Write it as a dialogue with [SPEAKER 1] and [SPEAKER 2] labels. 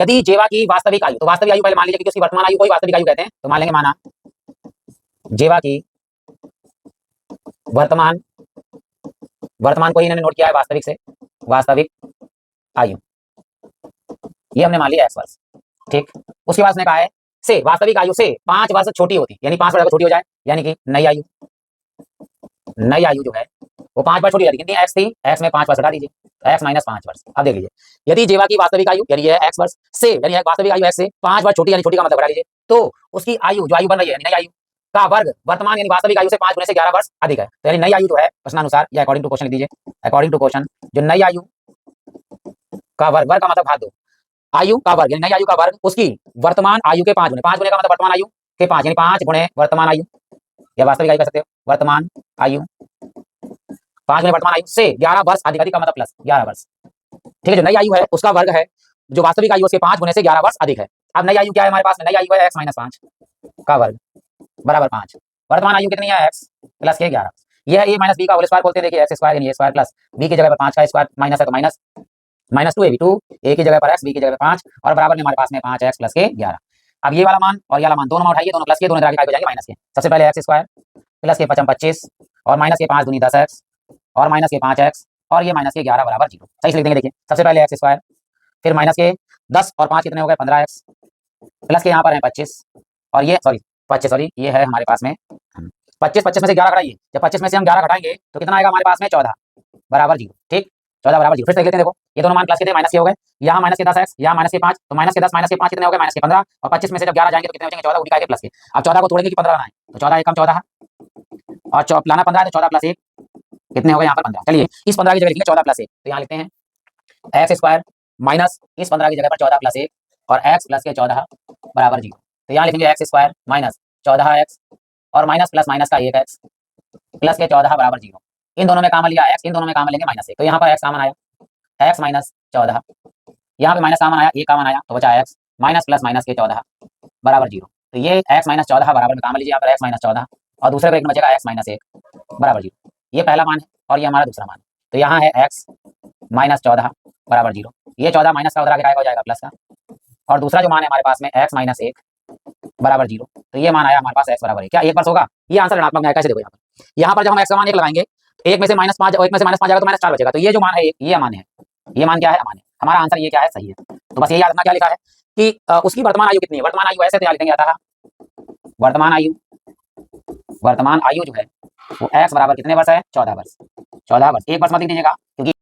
[SPEAKER 1] यदि जेवा की वास्तविक आयु, तो वास्तविक आयु पहले मान लीजिए क्योंकि उसकी वर्तमान आयु को ही वास्तविक आयु कहते हैं, तो मान लेंगे माना जेवा की वर्तमान वर्तमान को ही इन्होंने नोट किया है वास्तविक से, वास्तविक आयु ये हमने मान लिया x वर्ष, ठीक। उसके बाद उसने कहा है से वास्तविक आयु से 5 वर्ष छोटी होती, यानी 5 वर्ष छोटी हो जाए, यानी कि नई आयु जो है वो 5 वर्ष छोटी हो जाती। कितनी x थी, x में 5 वर्ष हटा दीजिए, x माइनस 5 वर्ष। अब देख लीजिए, यदि जेवा की वास्तविक आयु यानी ये x वर्ष से, यानी वास्तविक आयु x से 5 वर्ष छोटी, यानी छोटी का मतलब हटा लीजिए, तो उसकी आयु जो आयु बन रही है नई आयु का वर्ग वर्तमान यानी वास्तविक आयु से 5 गुने से 11 वर्ष अधिक है। तो यानी नई आयु जो है प्रश्नानुसार या अकॉर्डिंग टू क्वेश्चन लिख दीजिए, अकॉर्डिंग टू क्वेश्चन जो नई आयु का वर्ग, वर्ग का मतलब भाग दो, आयु का वर्ग यानी नई आयु का वर्ग उसकी वर्तमान आयु के 5 गुने, 5 गुने का मतलब वर्तमान आयु के 5, यानी 5 गुणे वर्तमान आयु या वास्तविक आयु कह सकते हो, वर्तमान आयु 5 गुणे वर्तमान आयु से 11 वर्ष अधिक, अधिक का मतलब प्लस 11 वर्ष, ठीक है। जो नई आयु है उसका वर्ग है जो वास्तविक आयु उसके 5 गुने से 11 वर्ष अधिक है। अब नई आयु क्या है हमारे पास में, नई आयु है x माइनस 5 का वर्ग बराबर 5, वर्तमान आयु कितनी है x प्लस के 11, यह a माइनस b का होल स्क्वायर बोलते हैं। देखिए x स्क्वायर यानी a स्क्वायर प्लस b की जगह पर 5 का स्क्वायर माइनस है तो माइनस 2ab, 2 a की जगह पर x, b की जगह पर 5 और बराबर में हमारे पास में 5x प्लस के 11। अब ये वाला मान और ये वाला मान दोनों मान उठाइए, दोनों प्लस के, दोनों इधर आगे हो जाएंगे माइनस के। सबसे पहले x स्क्वायर प्लस के 55 25 और माइनस के 5 दूनी 10x और माइनस के 5x और ये माइनस के 11 बराबर 0, सही से लिख देंगे। देखिए सबसे पहले x स्क्वायर, फिर माइनस के 10 और 5 कितने हो गए 15x, प्लस के यहाँ पर है 25 और ये सॉरी ये है हमारे पास में 25 में से 11 घटाइए, जब 25 में से हम 11 घटाएंगे तो कितना आएगा हमारे पास में 14 बराबर 0, ठीक 14 बराबर 0। फिर से देख लेते हैं, देखो ये दोनों मान प्लस के थे माइनस के हो गए, यहाँ माइनस के 10x यहाँ माइनस के 5, तो माइनस के 10 माइनस के 5 कितने हो गए माइनस के 15 और 25 में से जब 11 जाएंगे तो कितने हो जाएंगे 14, उठी के प्लस के। अब 14 को तोड़ेंगे कि 15 बनाएं, तो 14 एकम 14 और लाना 15 है तो 14 प्लस 1 कितने हो गए यहाँ पर 15। चलिए इस 15 की जगह लिखेंगे 14 प्लस 1, तो यहाँ लिखते हैं x स्क्वायर माइनस इस 15 की जगह पर 14 प्लस 1 और x प्लस के 14 बराबर 0, तो यहाँ लिखेंगे x स्क्वायर माइनस 14x और माइनस प्लस माइनस का 1x प्लस के 14 बराबर 0। इन दोनों में कामन लिया x, इन दोनों में कामन लेंगे माइनस 1, तो यहाँ पर x कामन आया x माइनस 14, यहाँ पे माइनस कामन आया 1 कामन आया तो बचा x माइनस प्लस माइनस के 14 बराबर 0। तो ये x माइनस 14 बराबर में कामन लीजिए, यहाँ पर x माइनस 14 और दूसरे ब्रैकेट में बचेगा x माइनस 1 बराबर 0। ये पहला मान है और ये हमारा दूसरा मान, तो यहाँ है x माइनस 14 बराबर 0, ये 14 माइनस का उधर आगे हो जाएगा प्लस का, और दूसरा जो मान है हमारे पास में x माइनस 1 बराबर 0, तो ये मान आया हमारे पास x बराबर है क्या 1 वर्ष होगा। ये आंसर ऋणात्मक में आया, कैसे देखो यहाँ पर जब हम x का मान 1 लगाएंगे, 1 में से माइनस 5 और 1 में से माइनस 5 जाएगा तो माइनस 4 बचेगा, तो ये जो मान है ये मान है, ये मान क्या है अमान है, हमारा आंसर ये क्या है सही है। तो बस ये याद रखना क्या लिखा है कि उसकी वर्तमान आयु कितनी है, वर्तमान आयु ऐसे तैयार लिखेंगे, आता है वर्तमान आयु जो है वो x बराबर कितने वर्ष है 14 वर्ष, 14 वर्ष, 1 वर्ष मत लिख दीजिएगा क्योंकि